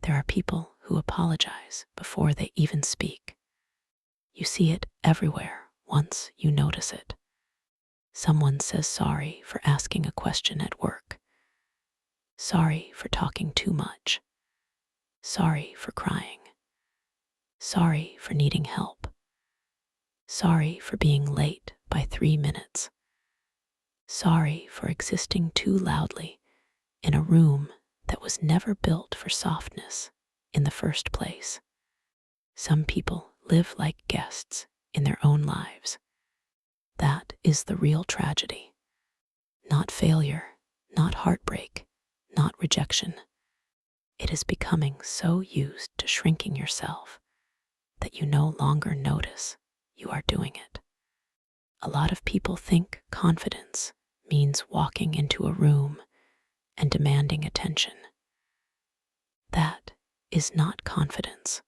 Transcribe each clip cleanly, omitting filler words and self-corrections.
There are people who apologize before they even speak. You see it everywhere once you notice it. Someone says sorry for asking a question at work, sorry for talking too much, sorry for crying, sorry for needing help, sorry for being late by 3 minutes, sorry for existing too loudly in a room that was never built for softness in the first place. Some people live like guests in their own lives. That is the real tragedy. Not failure, not heartbreak, not rejection. It is becoming so used to shrinking yourself that you no longer notice you are doing it. A lot of people think confidence means walking into a room and demanding attention. That is not confidence.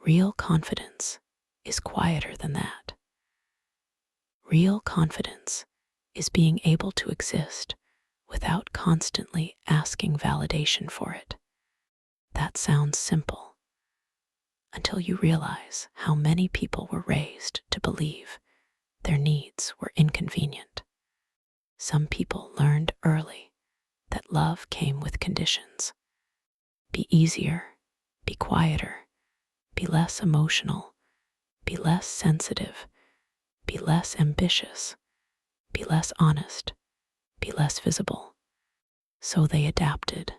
Real confidence is quieter than that. Real confidence is being able to exist without constantly asking validation for it. That sounds simple until you realize how many people were raised to believe their needs were inconvenient. Some people learned early that love came with conditions. Be easier, be quieter, be less emotional, be less sensitive, be less ambitious, be less honest, be less visible. So they adapted.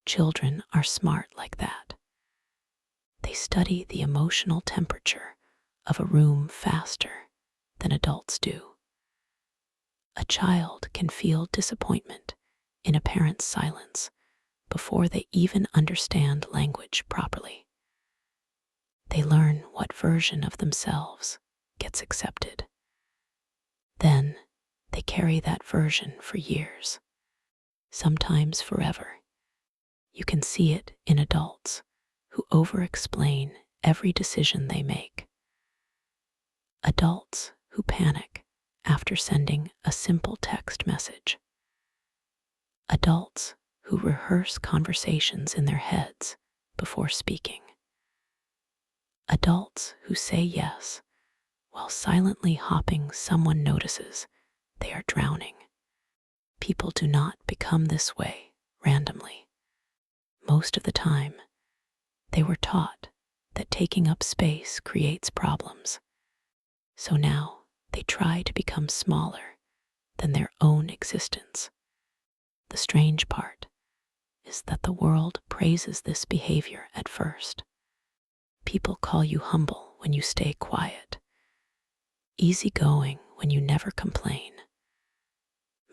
Children are smart like that. They study the emotional temperature of a room faster than adults do. A child can feel disappointment in a parent's silence before they even understand language properly. They learn what version of themselves gets accepted. Then they carry that version for years, sometimes forever. You can see it in adults who over-explain every decision they make. Adults who panic after sending a simple text message. Adults who rehearse conversations in their heads before speaking. Adults who say yes while silently hoping someone notices they are drowning. People do not become this way randomly. Most of the time, they were taught that taking up space creates problems. So now they try to become smaller than their own existence. The strange part is that the world praises this behavior at first. People call you humble when you stay quiet, easygoing when you never complain,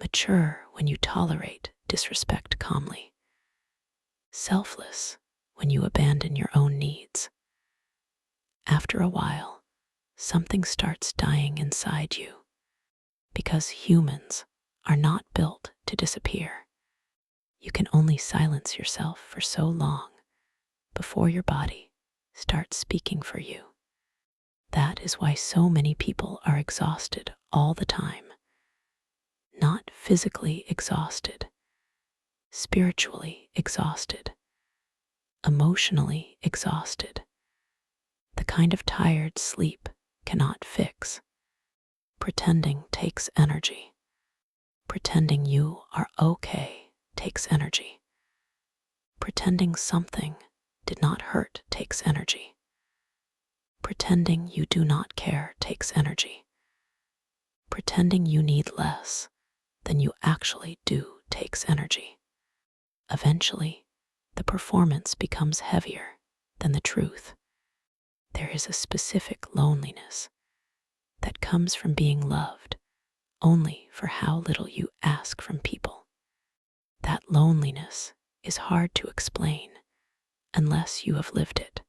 mature when you tolerate disrespect calmly, selfless when you abandon your own needs. After a while, something starts dying inside you, because humans are not built to disappear. You can only silence yourself for so long before your body starts speaking for you. That is why so many people are exhausted all the time. Not physically exhausted, spiritually exhausted, emotionally exhausted. The kind of tired sleep cannot fix. Pretending takes energy. Pretending you are okay takes energy. Pretending something did not hurt takes energy. Pretending you do not care takes energy. Pretending you need less than you actually do takes energy. Eventually, the performance becomes heavier than the truth. There is a specific loneliness that comes from being loved only for how little you ask from people. That loneliness is hard to explain unless you have lived it.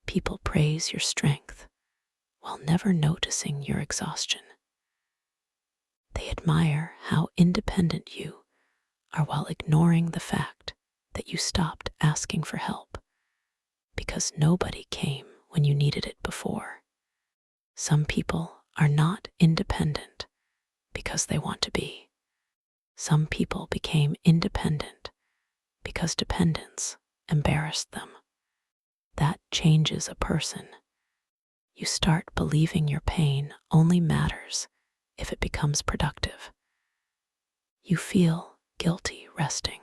People praise your strength while never noticing your exhaustion. They admire how independent you are while ignoring the fact that you stopped asking for help because nobody came when you needed it before. Some people are not independent because they want to be. Some people became independent because dependence embarrassed them. That changes a person. You start believing your pain only matters if it becomes productive. You feel guilty resting,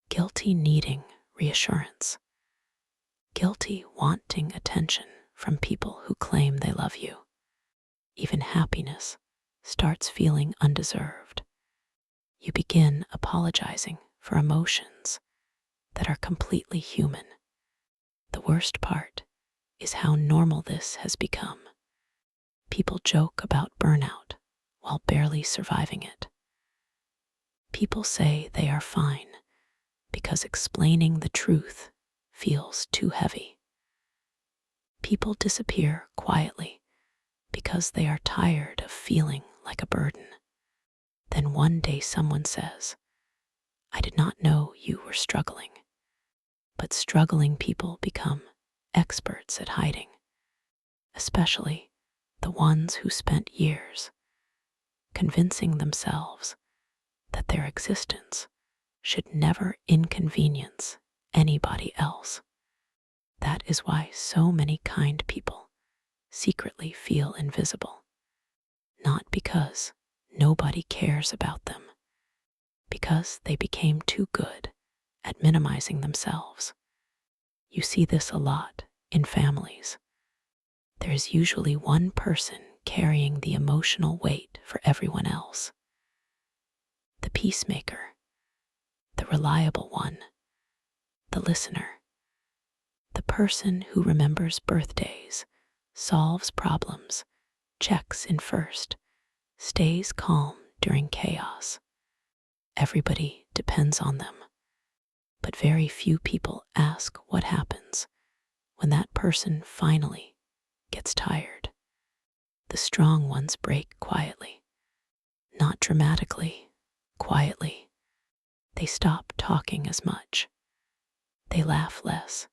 guilty needing reassurance, guilty wanting attention from people who claim they love you. Even happiness starts feeling undeserved. You begin apologizing for emotions that are completely human. The worst part is how normal this has become. People joke about burnout while barely surviving it. People say they are fine because explaining the truth feels too heavy. People disappear quietly because they are tired of feeling like a burden. Then one day someone says, "I did not know you were struggling." But struggling people become experts at hiding, especially the ones who spent years convincing themselves that their existence should never inconvenience anybody else. That is why so many kind people secretly feel invisible, not because nobody cares about them, because they became too good at minimizing themselves. You see this a lot in families. There is usually one person carrying the emotional weight for everyone else. The peacemaker, the reliable one, the listener, the person who remembers birthdays, solves problems, checks in first, stays calm during chaos. Everybody depends on them, but very few people ask what happens when that person finally gets tired. The strong ones break quietly, not dramatically, quietly. They stop talking as much. They laugh less.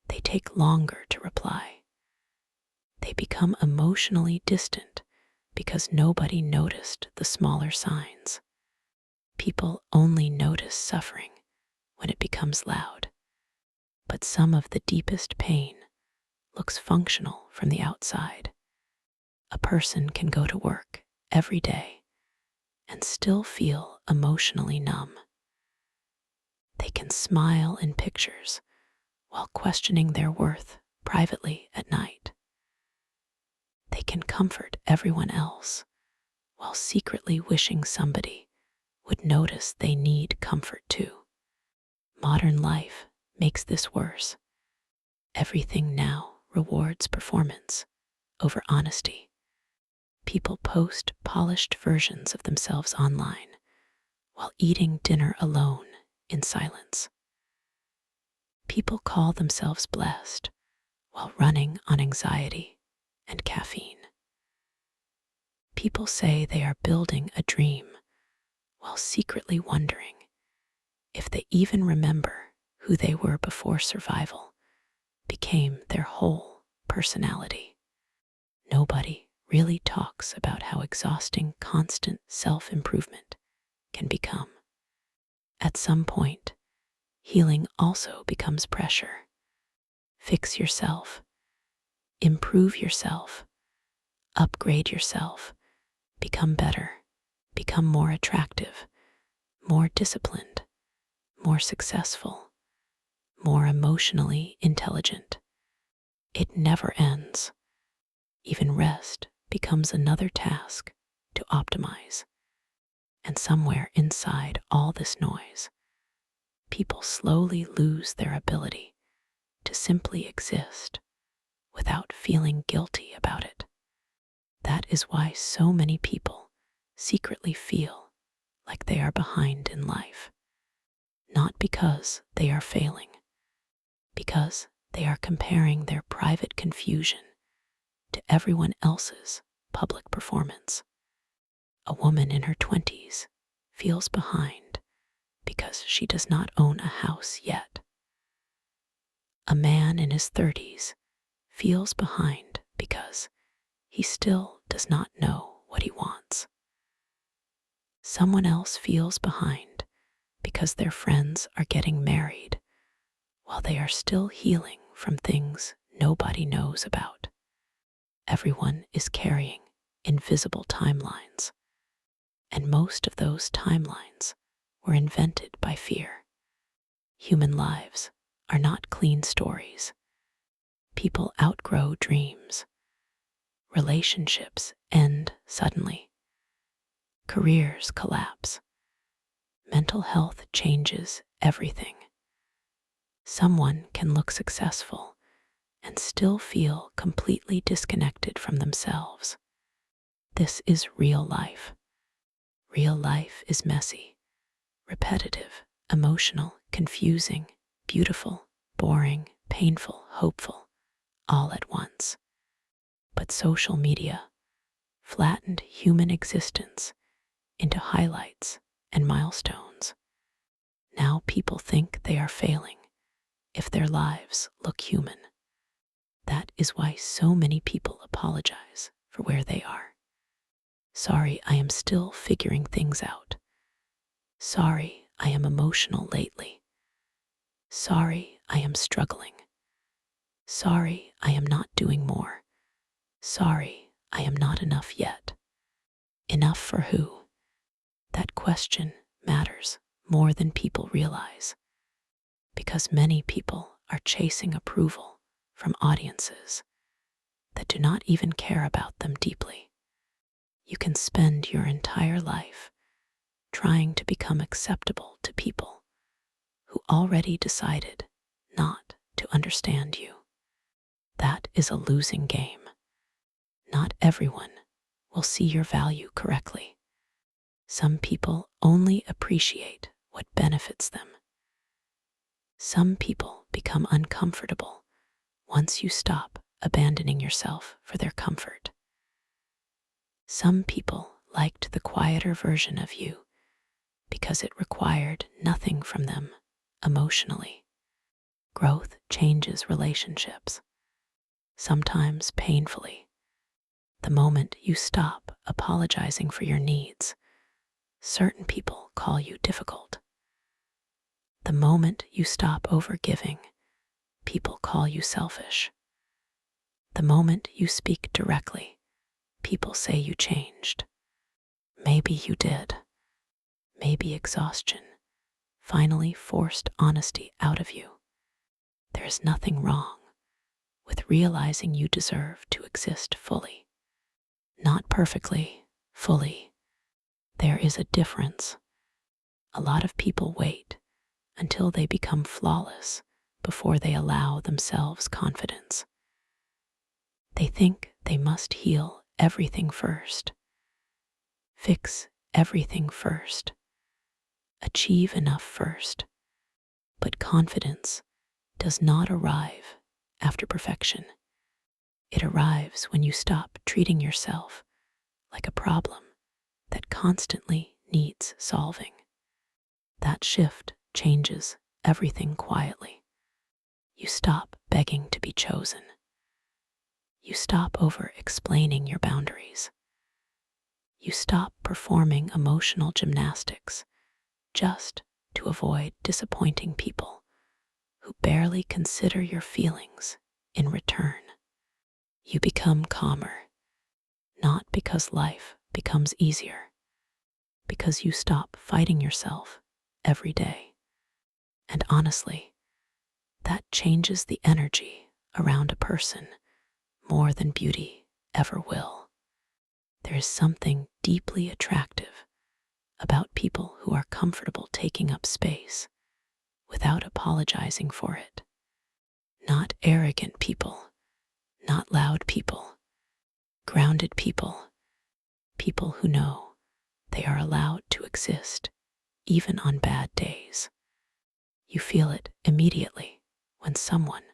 They take longer to reply. They become emotionally distant because nobody noticed the smaller signs. People only notice suffering when it becomes loud. But some of the deepest pain looks functional from the outside. A person can go to work every day and still feel emotionally numb. They can smile in pictures while questioning their worth privately at night. They can comfort everyone else while secretly wishing somebody would notice they need comfort too. Modern life makes this worse. Everything now rewards performance over honesty. People post polished versions of themselves online while eating dinner alone in silence. People call themselves blessed while running on anxiety and caffeine. People say they are building a dream while secretly wondering if they even remember who they were before survival became their whole personality. Nobody really talks about how exhausting constant self-improvement can become. At some point, healing also becomes pressure. Fix yourself, improve yourself, upgrade yourself, become better, become more attractive, more disciplined, more successful, more emotionally intelligent. It never ends. Even rest becomes another task to optimize. And somewhere inside all this noise, people slowly lose their ability to simply exist without feeling guilty about it. That is why so many people secretly feel like they are behind in life, not because they are failing, because they are comparing their private confusion to everyone else's public performance. A woman in her 20s feels behind because she does not own a house yet. A man in his 30s feels behind because he still does not know what he wants. Someone else feels behind because their friends are getting married while they are still healing from things nobody knows about. Everyone is carrying invisible timelines, and most of those timelines were invented by fear. Human lives are not clean stories. People outgrow dreams. Relationships end suddenly. Careers collapse. Mental health changes everything. Someone can look successful and still feel completely disconnected from themselves. This is real life. Real life is messy, repetitive, emotional, confusing, beautiful, boring, painful, hopeful, all at once. But social media flattened human existence into highlights and milestones. Now people think they are failing if their lives look human. That is why so many people apologize for where they are. Sorry, I am still figuring things out. Sorry, I am emotional lately. Sorry, I am struggling. Sorry, I am not doing more. Sorry, I am not enough yet. Enough for who? That question matters more than people realize, because many people are chasing approval from audiences that do not even care about them deeply. You can spend your entire life trying to become acceptable to people who already decided not to understand you. That is a losing game. Not everyone will see your value correctly. Some people only appreciate what benefits them. Some people become uncomfortable once you stop abandoning yourself for their comfort. Some people liked the quieter version of you because it required nothing from them emotionally. Growth changes relationships, sometimes painfully. The moment you stop apologizing for your needs, certain people call you difficult. The moment you stop overgiving, people call you selfish. The moment you speak directly, people say you changed. Maybe you did. Maybe exhaustion finally forced honesty out of you. There is nothing wrong with realizing you deserve to exist fully. Not perfectly, fully. There is a difference. A lot of people wait until they become flawless before they allow themselves confidence. They think they must heal everything first, fix everything first, achieve enough first. But confidence does not arrive after perfection. It arrives when you stop treating yourself like a problem that constantly needs solving. That shift changes everything quietly. You stop begging to be chosen. You stop over-explaining your boundaries. You stop performing emotional gymnastics just to avoid disappointing people who barely consider your feelings in return. You become calmer, not because life becomes easier, because you stop fighting yourself every day. And honestly, that changes the energy around a person more than beauty ever will. There is something deeply attractive about people who are comfortable taking up space without apologizing for it. Not arrogant people, not loud people, grounded people, people who know they are allowed to exist even on bad days. You feel it immediately when someone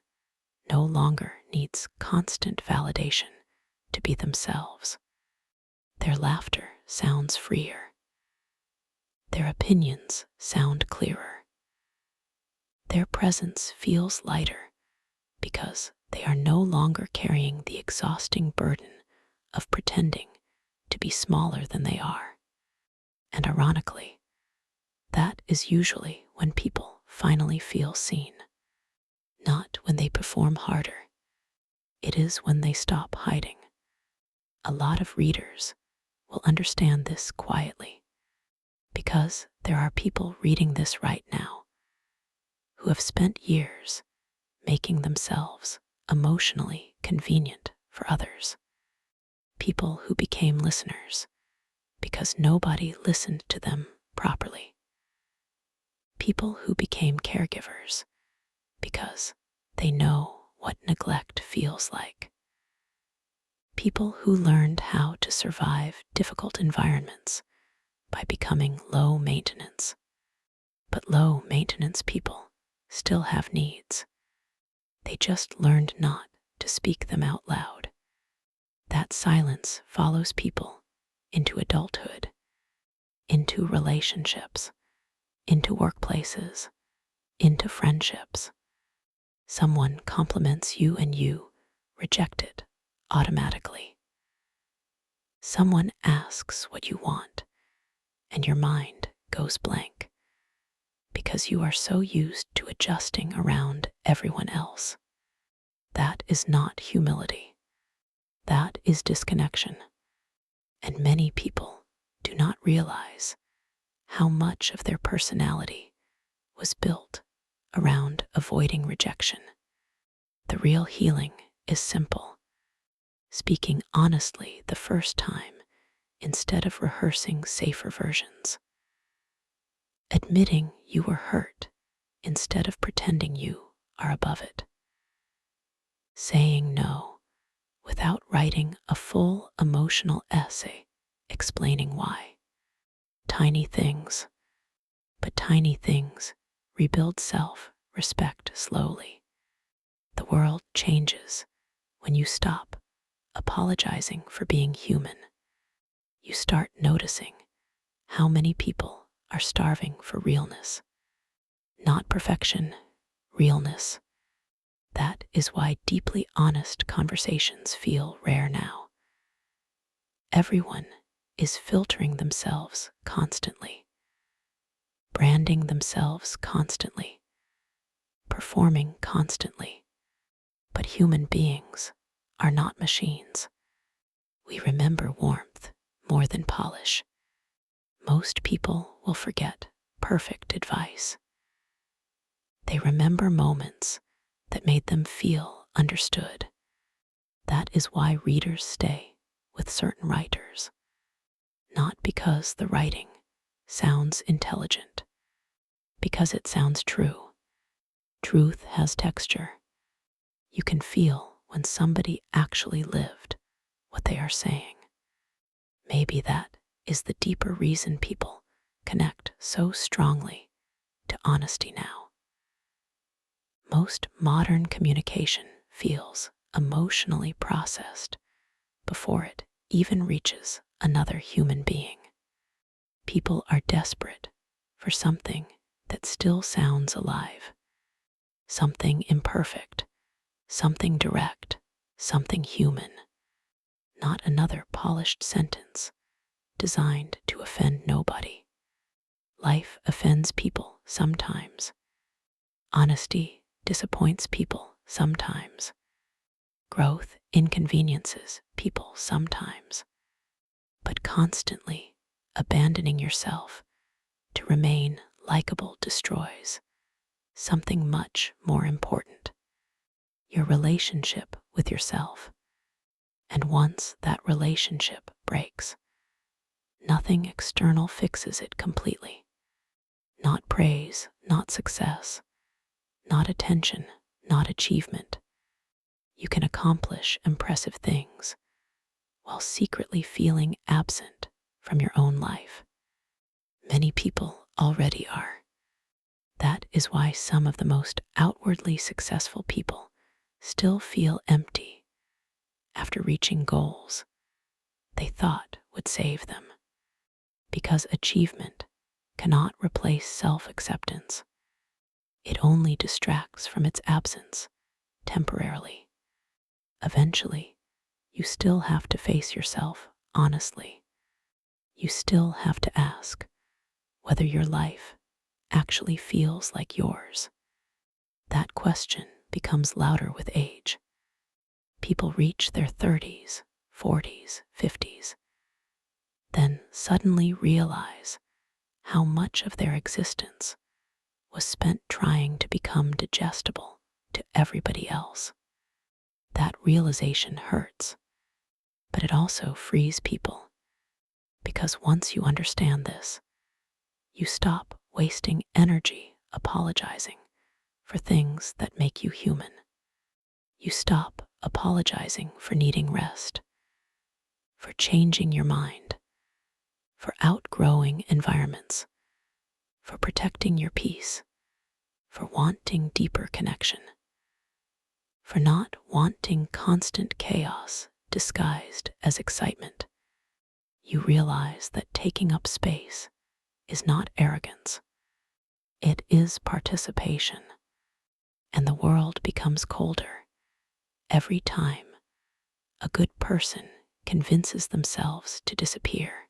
no longer needs constant validation to be themselves. Their laughter sounds freer. Their opinions sound clearer. Their presence feels lighter because they are no longer carrying the exhausting burden of pretending to be smaller than they are. And ironically, that is usually when people finally feel seen. when they perform harder. It is when they stop hiding. A lot of readers will understand this quietly because there are people reading this right now who have spent years making themselves emotionally convenient for others. People who became listeners because nobody listened to them properly. People who became caregivers because they know what neglect feels like. People who learned how to survive difficult environments by becoming low maintenance. But low maintenance people still have needs. They just learned not to speak them out loud. That silence follows people into adulthood, into relationships, into workplaces, into friendships. Someone compliments you and you reject it automatically. Someone asks what you want and your mind goes blank because you are so used to adjusting around everyone else. That is not humility. That is disconnection. And many people do not realize how much of their personality was built around avoiding rejection. The real healing is simple. Speaking honestly the first time instead of rehearsing safer versions. Admitting you were hurt instead of pretending you are above it. Saying no without writing a full emotional essay explaining why. Tiny things, but tiny things rebuild self-respect slowly. The world changes when you stop apologizing for being human. You start noticing how many people are starving for realness. Not perfection, realness. That is why deeply honest conversations feel rare now. Everyone is filtering themselves constantly, branding themselves constantly, performing constantly. But human beings are not machines. We remember warmth more than polish. Most people will forget perfect advice. They remember moments that made them feel understood. That is why readers stay with certain writers, not because the writing sounds intelligent, because it sounds true. Truth has texture. You can feel when somebody actually lived what they are saying. Maybe that is the deeper reason people connect so strongly to honesty now. Most modern communication feels emotionally processed before it even reaches another human being. People are desperate for something that still sounds alive, something imperfect, something direct, something human, not another polished sentence designed to offend nobody. Life offends people sometimes. Honesty disappoints people sometimes. Growth inconveniences people sometimes. But constantly abandoning yourself to remain likable destroys something much more important, your relationship with yourself. And once that relationship breaks, nothing external fixes it completely. Not praise, not success, not attention, not achievement. You can accomplish impressive things while secretly feeling absent from your own life. Many people already are. That is why some of the most outwardly successful people still feel empty after reaching goals they thought would save them. Because achievement cannot replace self-acceptance. It only distracts from its absence temporarily. Eventually, you still have to face yourself honestly. You still have to ask whether your life actually feels like yours. That question becomes louder with age. People reach their 30s, 40s, 50s, then suddenly realize how much of their existence was spent trying to become digestible to everybody else. That realization hurts, but it also frees people, because once you understand this, you stop wasting energy apologizing for things that make you human. You stop apologizing for needing rest, for changing your mind, for outgrowing environments, for protecting your peace, for wanting deeper connection, for not wanting constant chaos disguised as excitement. You realize that taking up space is not arrogance, it is participation, and the world becomes colder every time a good person convinces themselves to disappear.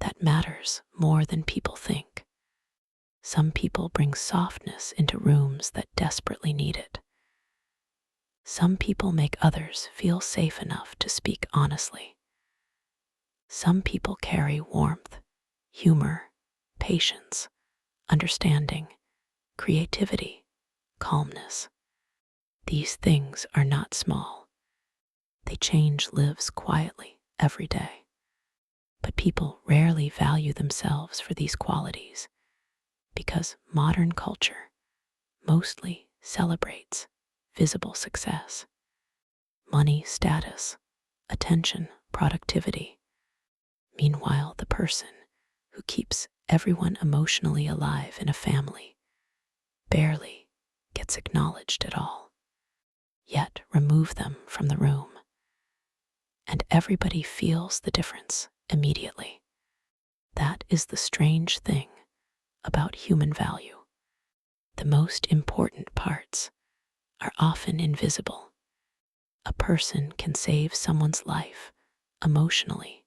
That matters more than people think. Some people bring softness into rooms that desperately need it. Some people make others feel safe enough to speak honestly. Some people carry warmth, humor, patience, understanding, creativity, calmness. These things are not small. They change lives quietly every day. But people rarely value themselves for these qualities because modern culture mostly celebrates visible success, money, status, attention, productivity. Meanwhile, the person who keeps everyone emotionally alive in a family barely gets acknowledged at all. Yet remove them from the room, and everybody feels the difference immediately. That is the strange thing about human value. The most important parts are often invisible. A person can save someone's life emotionally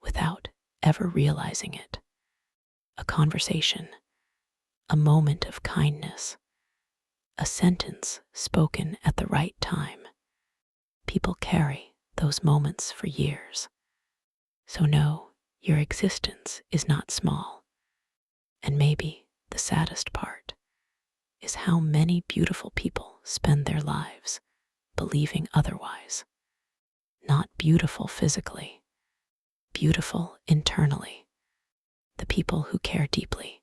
without ever realizing it. A conversation, a moment of kindness, a sentence spoken at the right time. People carry those moments for years. So know your existence is not small. And maybe the saddest part is how many beautiful people spend their lives believing otherwise. Not beautiful physically, beautiful internally. The people who care deeply.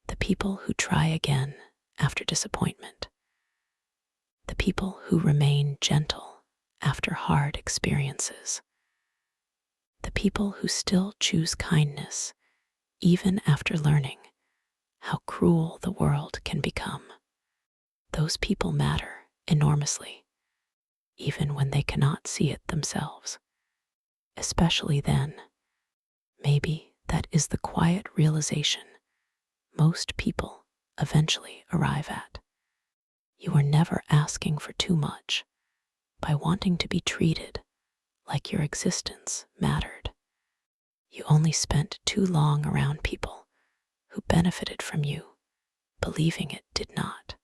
The people who try again after disappointment. The people who remain gentle after hard experiences. The people who still choose kindness even after learning how cruel the world can become. Those people matter enormously, even when they cannot see it themselves. Especially then, maybe that is the quiet realization most people eventually arrive at. You are never asking for too much by wanting to be treated like your existence mattered. You only spent too long around people who benefited from you, believing it did not.